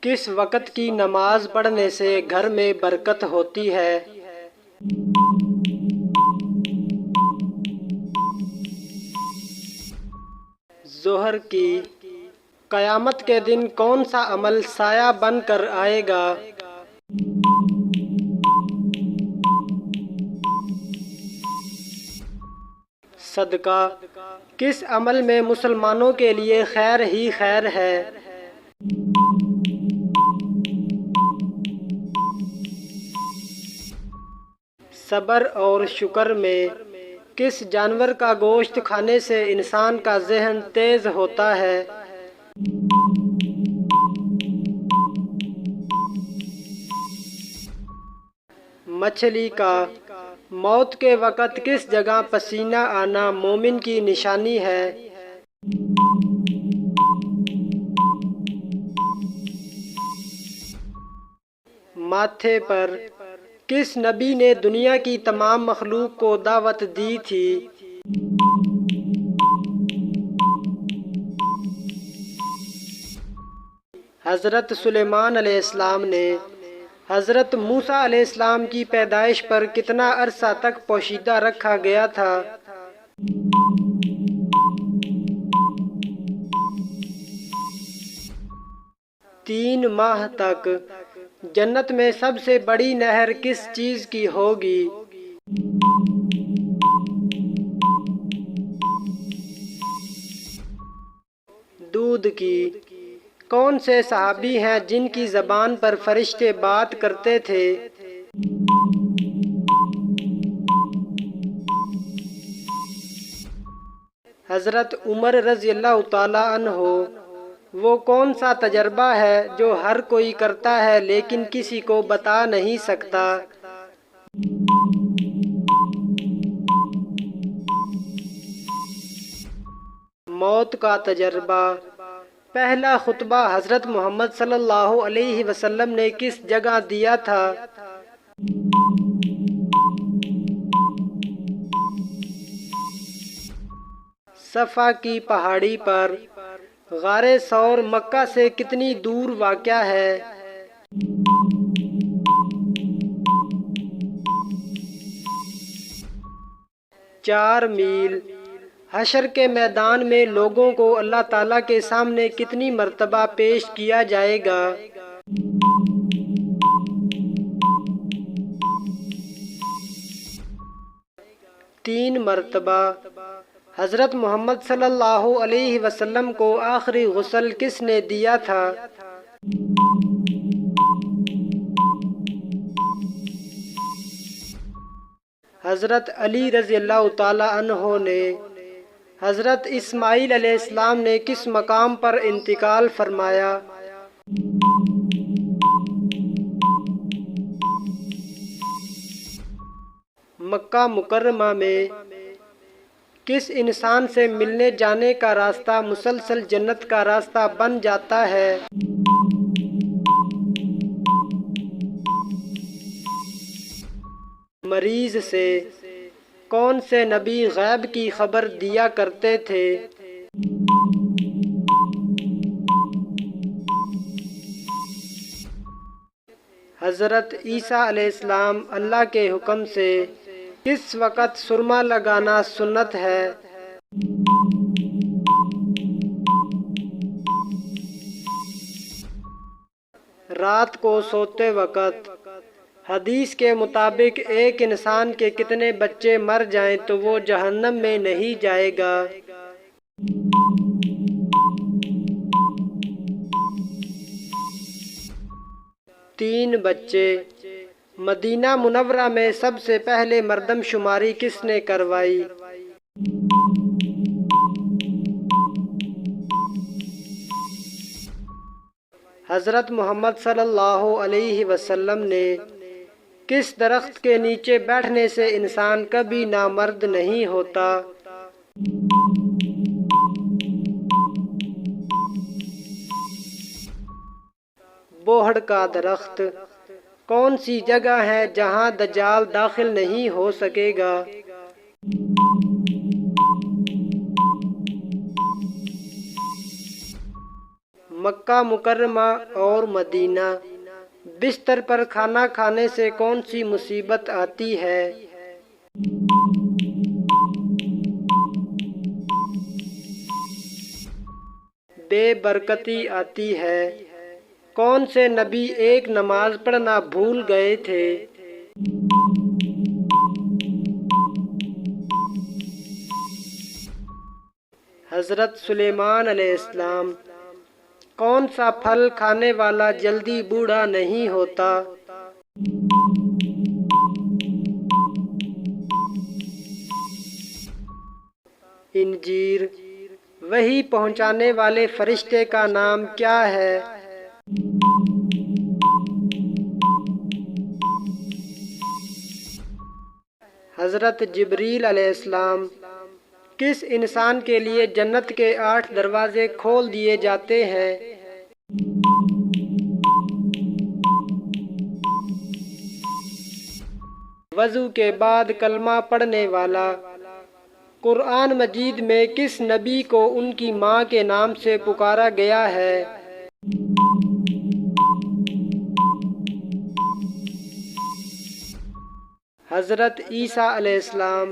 کس وقت کی نماز پڑھنے سے گھر میں برکت ہوتی ہے؟ ظہر کی۔ قیامت کے دن کون سا عمل سایہ بن کر آئے گا؟ صدقہ۔ کس عمل میں مسلمانوں کے لیے خیر ہی خیر ہے؟ صبر اور شکر میں۔ کس جانور کا گوشت کھانے سے انسان کا ذہن تیز ہوتا ہے؟ مچھلی کا۔ موت کے وقت کس جگہ پسینہ آنا مومن کی نشانی ہے؟ ماتھے پر۔ کس نبی نے دنیا کی تمام مخلوق کو دعوت دی تھی؟ حضرت سلیمان علیہ السلام نے۔ حضرت موسیٰ علیہ السلام کی پیدائش پر کتنا عرصہ تک پوشیدہ رکھا گیا تھا؟ 3 ماہ تک۔ جنت میں سب سے بڑی نہر کس چیز کی ہوگی؟ دودھ کی۔ کون سے صحابی ہیں جن کی زبان پر فرشتے بات کرتے تھے؟ حضرت عمر رضی اللہ تعالیٰ عنہ۔ وہ کون سا تجربہ ہے جو ہر کوئی کرتا ہے لیکن کسی کو بتا نہیں سکتا؟ موت کا تجربہ۔ پہلا خطبہ حضرت محمد صلی اللہ علیہ وسلم نے کس جگہ دیا تھا؟ صفا کی پہاڑی پر۔ غار ثور مکہ سے کتنی دور واقع ہے؟ چار میل۔ حشر کے میدان میں لوگوں کو اللہ تعالیٰ کے سامنے کتنی مرتبہ پیش کیا جائے گا؟ 3 مرتبہ۔ حضرت محمد صلی اللہ علیہ وسلم کو آخری غسل کس نے دیا تھا؟ حضرت علی رضی اللہ تعالیٰ عنہ نے۔ حضرت اسماعیل علیہ السلام نے کس مقام پر انتقال فرمایا؟ مکہ مکرمہ میں۔ کس انسان سے ملنے جانے کا راستہ مسلسل جنت کا راستہ بن جاتا ہے؟ مریض سے۔ کون سے نبی غیب کی خبر دیا کرتے تھے؟ حضرت عیسیٰ علیہ السلام۔ اللہ کے حکم سے کس وقت سرما لگانا سنت ہے؟ رات کو سوتے وقت۔ حدیث کے مطابق ایک انسان کے کتنے بچے مر جائیں تو وہ جہنم میں نہیں جائے گا؟ 3 بچے۔ مدینہ منورہ میں سب سے پہلے مردم شماری کس نے کروائی؟ حضرت محمد صلی اللہ علیہ وسلم نے۔ کس درخت کے نیچے بیٹھنے سے انسان کبھی نامرد نہیں ہوتا؟ بوہڑ کا درخت۔ کون سی جگہ ہے جہاں دجال داخل نہیں ہو سکے گا؟ مکہ مکرمہ اور مدینہ۔ بستر پر کھانا کھانے سے کون سی مصیبت آتی ہے؟ بے برکتی آتی ہے۔ کون سے نبی ایک نماز پڑھنا بھول گئے تھے؟ حضرت سلیمان علیہ السلام۔ کون سا پھل کھانے والا جلدی بوڑھا نہیں ہوتا؟ انجیر۔ وحی پہنچانے والے فرشتے کا نام کیا ہے؟ حضرت جبریل علیہ السلام۔ کس انسان کے لیے جنت کے 8 دروازے کھول دیے جاتے ہیں؟ وضو کے بعد کلمہ پڑھنے والا۔ قرآن مجید میں کس نبی کو ان کی ماں کے نام سے پکارا گیا ہے؟ حضرت عیسیٰ علیہ السلام۔